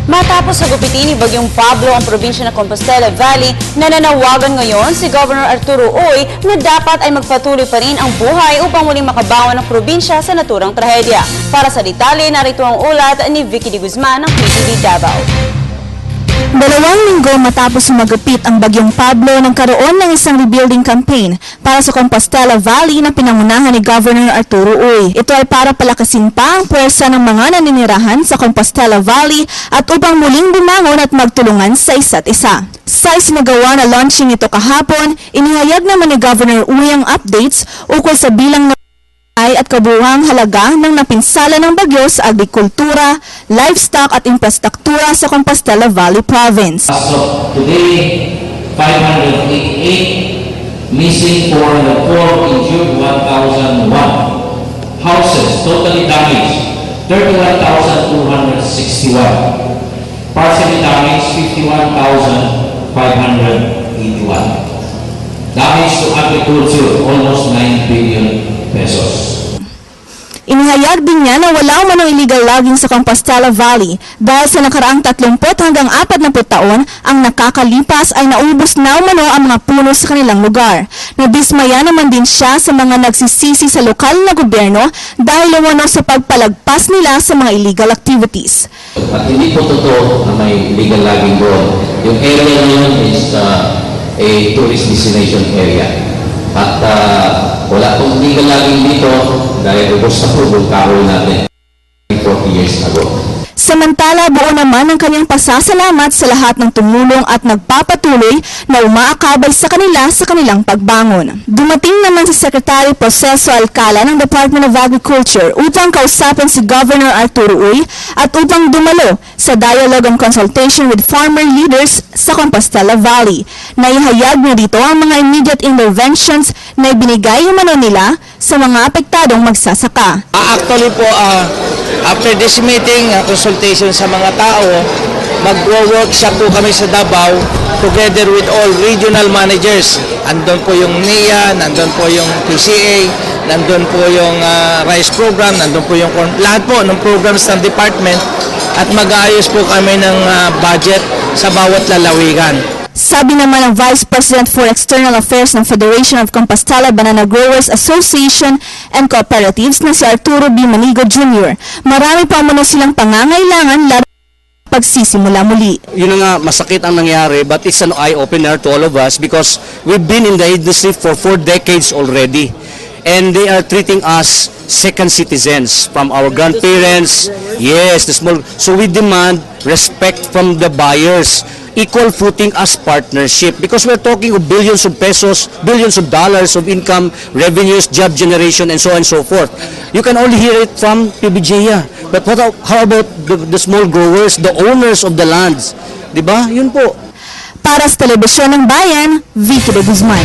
Matapos hagupitin ni Bagyong Pablo ang probinsya ng Compostela Valley, nananawagan ngayon si Governor Arturo Uy na dapat ay magpatuloy pa rin ang buhay upang muling makabawan ng probinsya sa naturang trahedya. Para sa detalye, narito ang ulat ni Vicky de Guzman ng PTV Davao. 2 linggo matapos sumagupit ang Bagyong Pablo, nagkaroon ng isang rebuilding campaign para sa Compostela Valley na pinangunahan ni Governor Arturo Uy. Ito ay para palakasin pa ang puwersa ng mga naninirahan sa Compostela Valley at upang muling bumangon at magtulungan sa isa't isa. Sa isinagawa na launching ito kahapon, inihayag naman ni Governor Uy ang updates ukol sa bilang ng at kabuuang halaga ng napinsala ng bagyo sa agrikultura, livestock at infrastruktura sa Compostela Valley Province. As of today, 588 missing for the 4 injured, 1,001 houses totally damaged, 31,261, partially damaged, 51,581. Damage to agriculture, almost 9 billion pesos. Inihayag din niya na wala umanong illegal logging sa Compostela Valley dahil sa nakaraang 30 hanggang 40 taon ang nakakalipas ay naubos na umano ang mga puno sa kanilang lugar. Nadismaya naman din siya sa mga nagsisisi sa lokal na gobyerno dahil umano sa pagpalagpas nila sa mga illegal activities. At hindi po totoo na may illegal logging doon. Yung area na yun is a tourist destination area. At wala pong legal logging dito dahil ubos na po yung kahoy natin 40 years ago. Samantala, buo naman ang kanyang pasasalamat sa lahat ng tumulong at nagpapatuloy na umaakabay sa kanila sa kanilang pagbangon. Dumating naman si Secretary Proceso Alcala ng Department of Agriculture upang kausapin si Governor Arturo Uy at upang dumalo sa dialogue and consultation with farmer leaders sa Compostela Valley. Naihayag niya dito ang mga immediate interventions na ibinigay umano nila sa mga apektadong magsasaka. Actually po, after this meeting, consultation sa mga tao, mag-workshop po kami sa Davao together with all regional managers. Andun po yung NIA, nandun po yung PCA, nandun po yung rice program, nandun po yung lahat po ng programs ng department at mag-aayos po kami ng budget sa bawat lalawigan. Sabi naman ng Vice President for External Affairs ng Federation of Compostela Banana Growers Association and Cooperatives na si Arturo B. Manigo Jr., marami pa umano silang pangangailangan lalo pagsisimula muli. Yun nga, masakit ang nangyari, but it's an eye-opener to all of us because we've been in the industry for 4 decades already. And they are treating us second citizens from our grandparents. Yes, the small. So we demand respect from the buyers, equal footing as partnership, because we're talking of billions of pesos, billions of dollars of income, revenues, job generation, and so on and so forth. You can only hear it from PBJA. But how about the small growers, the owners of the lands? Diba? Yun po. Para sa Telebisyon ng Bayan, Vicky de Guzman.